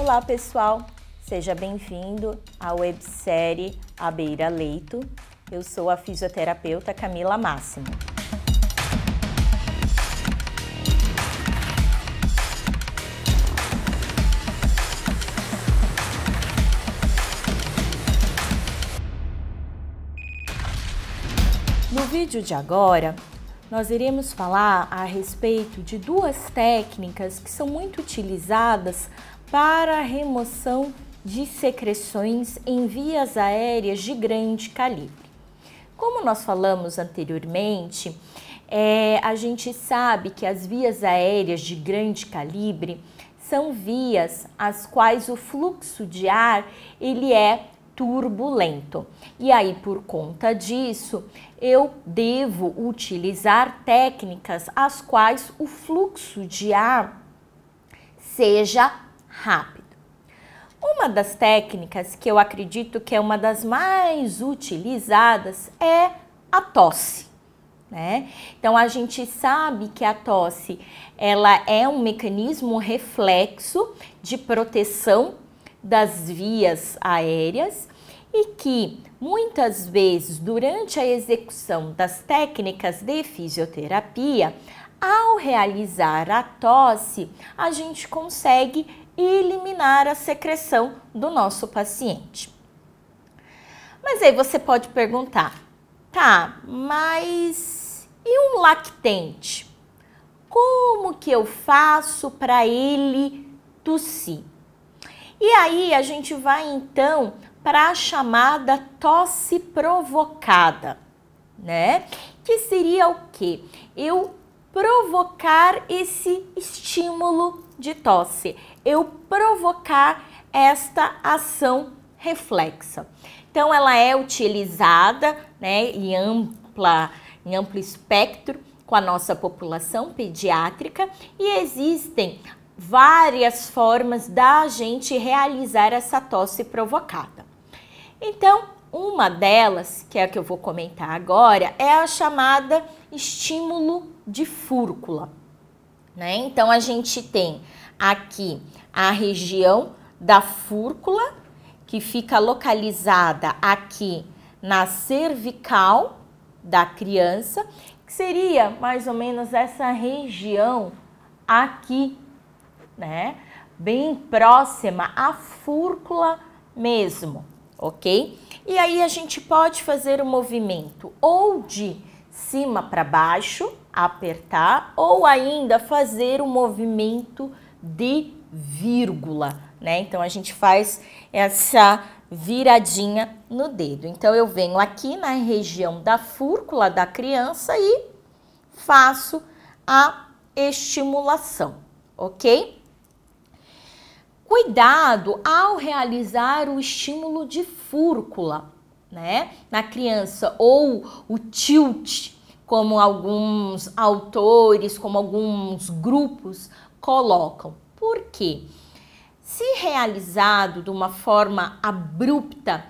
Olá pessoal, seja bem-vindo à websérie À Beira Leito. Eu sou a fisioterapeuta Camila Máximo. No vídeo de agora, nós iremos falar a respeito de duas técnicas que são muito utilizadas para a remoção de secreções em vias aéreas de grande calibre. Como nós falamos anteriormente, a gente sabe que as vias aéreas de grande calibre são vias as quais o fluxo de ar ele é turbulento. E aí, por conta disso, eu devo utilizar técnicas as quais o fluxo de ar seja rápido. Uma das técnicas que eu acredito que é uma das mais utilizadas é a tosse, né? Então, a gente sabe que a tosse, ela é um mecanismo reflexo de proteção das vias aéreas e que muitas vezes durante a execução das técnicas de fisioterapia, ao realizar a tosse, a gente consegue eliminar a secreção do nosso paciente. Mas aí você pode perguntar, tá, mas e um lactente? Como que eu faço para ele tossir? E aí a gente vai então para a chamada tosse provocada, né? Que seria o quê? Eu provocar esse estímulo de tosse, eu provocar esta ação reflexa. Então, ela é utilizada, né, em amplo espectro com a nossa população pediátrica e existem várias formas da gente realizar essa tosse provocada. Então, uma delas, que é a que eu vou comentar agora, é a chamada estímulo de fúrcula, né? Então, a gente tem aqui a região da fúrcula, que fica localizada aqui na cervical da criança, que seria mais ou menos essa região aqui, né? Bem próxima à fúrcula mesmo, ok? E aí a gente pode fazer o movimento ou de cima para baixo, apertar, ou ainda fazer o movimento de vírgula, né? Então a gente faz essa viradinha no dedo. Então eu venho aqui na região da fúrcula da criança e faço a estimulação, ok? Cuidado ao realizar o estímulo de fúrcula, né, na criança, ou o tilt, como alguns autores, como alguns grupos colocam. Por quê? Se realizado de uma forma abrupta,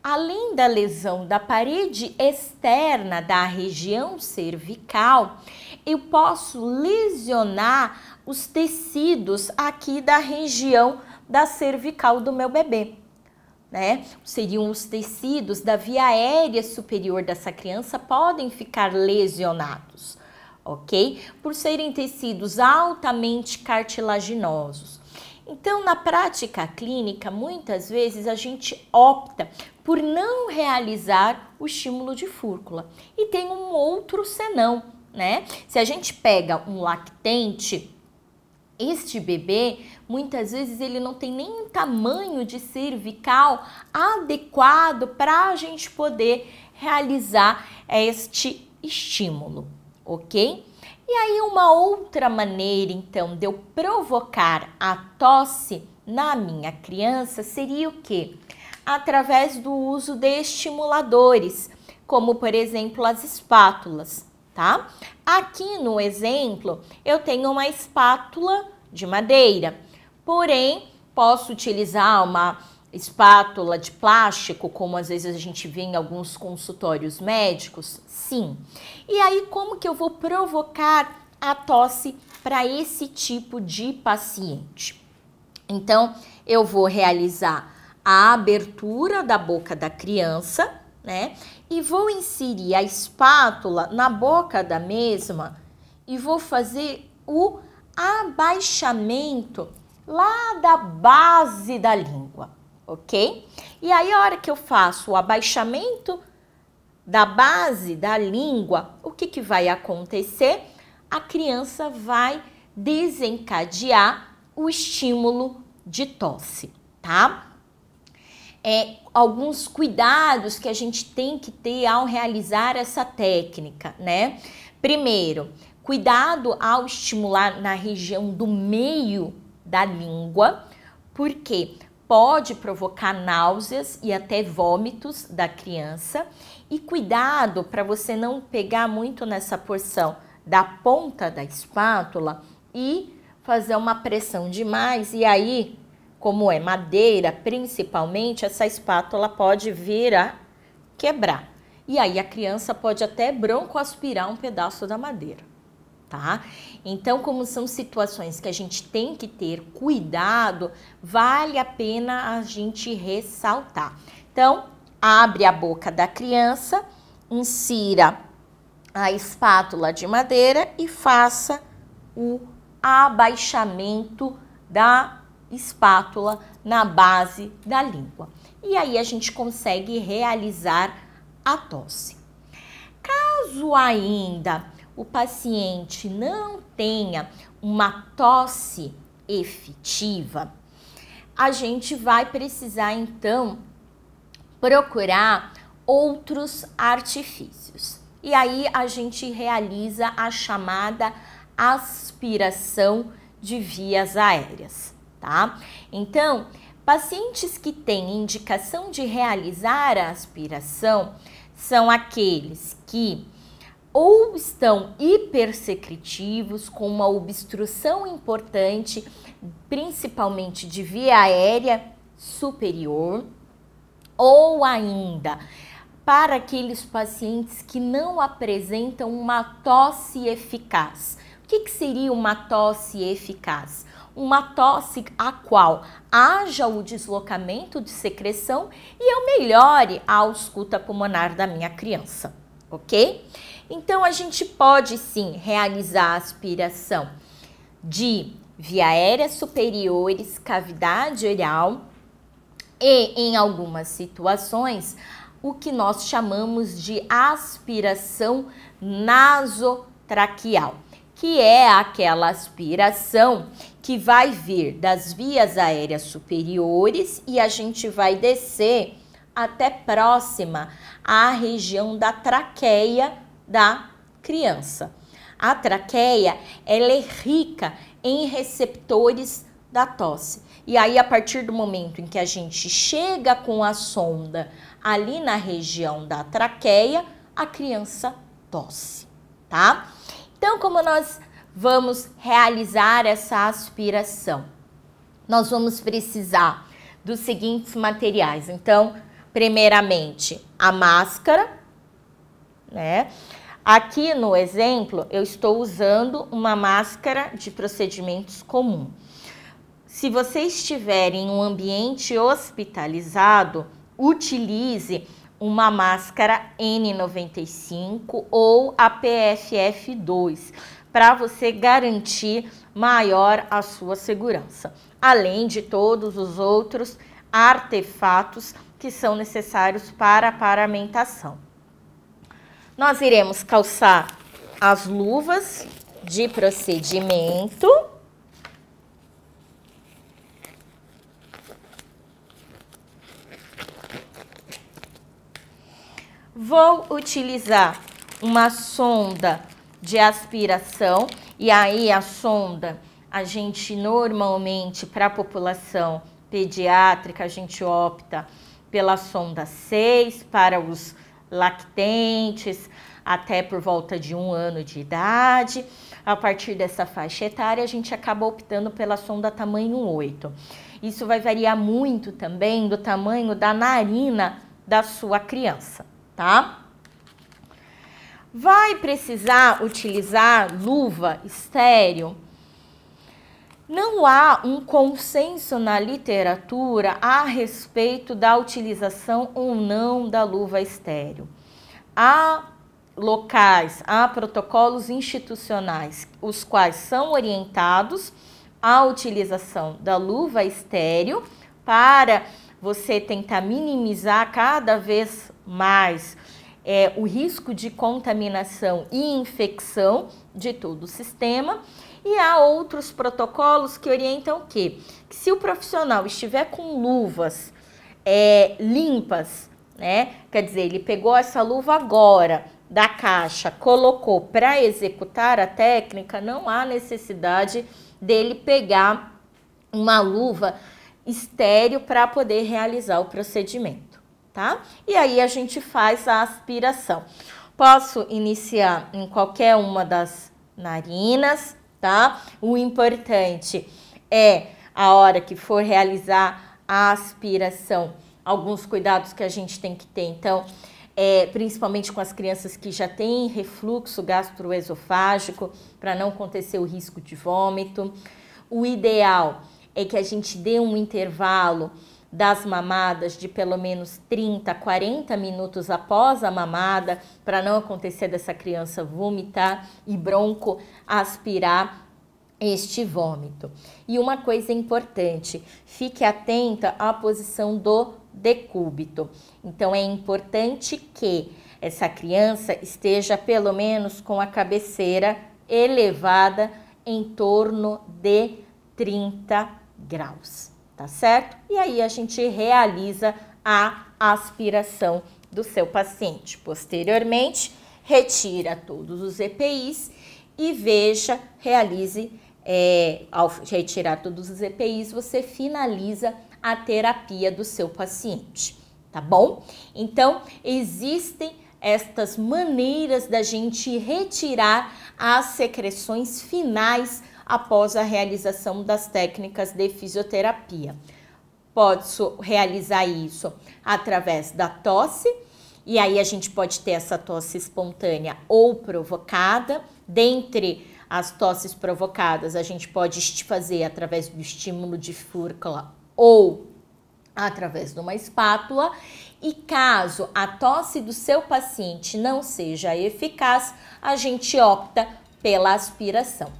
além da lesão da parede externa da região cervical, eu posso lesionar os tecidos aqui da região da cervical do meu bebê, né? Seriam os tecidos da via aérea superior dessa criança podem ficar lesionados, ok? Por serem tecidos altamente cartilaginosos. Então, na prática clínica, muitas vezes a gente opta por não realizar o estímulo de fúrcula. E tem um outro senão, né? Se a gente pega um lactente, este bebê, muitas vezes ele não tem nem um tamanho de cervical adequado para a gente poder realizar este estímulo, ok? E aí uma outra maneira, então, de eu provocar a tosse na minha criança seria o quê? Através do uso de estimuladores, como por exemplo as espátulas, tá? Aqui no exemplo eu tenho uma espátula de madeira, porém posso utilizar uma espátula de plástico, como às vezes a gente vê em alguns consultórios médicos? Sim. E aí, como que eu vou provocar a tosse para esse tipo de paciente? Então, eu vou realizar a abertura da boca da criança, né? E vou inserir a espátula na boca da mesma e vou fazer o abaixamento lá da base da língua, ok? E aí, a hora que eu faço o abaixamento da base da língua, o que vai acontecer? A criança vai desencadear o estímulo de tosse, tá? Alguns cuidados que a gente tem que ter ao realizar essa técnica, né? Primeiro, cuidado ao estimular na região do meio da língua, porque pode provocar náuseas e até vômitos da criança. E cuidado para você não pegar muito nessa porção da ponta da espátula e fazer uma pressão demais. E aí, como é madeira, principalmente, essa espátula pode vir a quebrar. E aí a criança pode até broncoaspirar um pedaço da madeira, tá? Então, como são situações que a gente tem que ter cuidado, vale a pena a gente ressaltar. Então, abre a boca da criança, insira a espátula de madeira e faça o abaixamento da espátula na base da língua. E aí a gente consegue realizar a tosse. Caso ainda o paciente não tenha uma tosse efetiva, a gente vai precisar então procurar outros artifícios. E aí a gente realiza a chamada aspiração de vias aéreas, tá? Então, pacientes que têm indicação de realizar a aspiração são aqueles que ou estão hipersecretivos, com uma obstrução importante, principalmente de via aérea superior, ou ainda para aqueles pacientes que não apresentam uma tosse eficaz. O que seria uma tosse eficaz? Uma tosse a qual haja o deslocamento de secreção e eu melhore a ausculta pulmonar da minha criança, ok? Então, a gente pode sim realizar a aspiração de via aérea superiores, cavidade oral e, em algumas situações, o que nós chamamos de aspiração nasotraqueal, que é aquela aspiração que vai vir das vias aéreas superiores e a gente vai descer até próxima à região da traqueia da criança. A traqueia, ela é rica em receptores da tosse. E aí, a partir do momento em que a gente chega com a sonda ali na região da traqueia, a criança tosse, tá? Então, como nós vamos realizar essa aspiração? Nós vamos precisar dos seguintes materiais. Então, primeiramente, a máscara, né? Aqui no exemplo, eu estou usando uma máscara de procedimentos comum. Se você estiver em um ambiente hospitalizado, utilize uma máscara N95 ou a PFF2 para você garantir maior a sua segurança, além de todos os outros artefatos que são necessários para a paramentação. Nós iremos calçar as luvas de procedimento. Vou utilizar uma sonda de aspiração e aí a sonda, a gente normalmente para a população pediátrica, a gente opta pela sonda 6 para os lactentes até por volta de 1 ano de idade. A partir dessa faixa etária, a gente acaba optando pela sonda tamanho 8. Isso vai variar muito também do tamanho da narina da sua criança, tá? Vai precisar utilizar luva estéril? Não há um consenso na literatura a respeito da utilização ou não da luva estéril. Há locais, há protocolos institucionais, os quais são orientados à utilização da luva estéril para você tentar minimizar cada vez mais o risco de contaminação e infecção de todo o sistema. E há outros protocolos que orientam o quê? Que se o profissional estiver com luvas limpas, né? Quer dizer, ele pegou essa luva agora da caixa, colocou para executar a técnica, não há necessidade dele pegar uma luva estéril para poder realizar o procedimento, tá? E aí a gente faz a aspiração. Posso iniciar em qualquer uma das narinas, tá? O importante é, a hora que for realizar a aspiração, alguns cuidados que a gente tem que ter. Então, principalmente com as crianças que já têm refluxo gastroesofágico, para não acontecer o risco de vômito. O ideal é que a gente dê um intervalo das mamadas de pelo menos 30, 40 minutos após a mamada, para não acontecer dessa criança vomitar e broncoaspirar este vômito. E uma coisa importante, fique atenta à posição do decúbito. Então é importante que essa criança esteja pelo menos com a cabeceira elevada em torno de 30 graus, tá certo? E aí a gente realiza a aspiração do seu paciente. Posteriormente, retira todos os EPIs e realize, ao retirar todos os EPIs, você finaliza a terapia do seu paciente, tá bom? Então, existem estas maneiras da gente retirar as secreções finais após a realização das técnicas de fisioterapia. Posso realizar isso através da tosse, e aí a gente pode ter essa tosse espontânea ou provocada. Dentre as tosses provocadas, a gente pode fazer através do estímulo de fúrcula ou através de uma espátula. E caso a tosse do seu paciente não seja eficaz, a gente opta pela aspiração.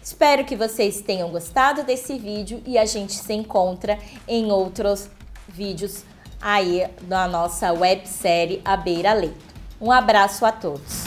Espero que vocês tenham gostado desse vídeo e a gente se encontra em outros vídeos aí na nossa websérie A Beira Leito. Um abraço a todos!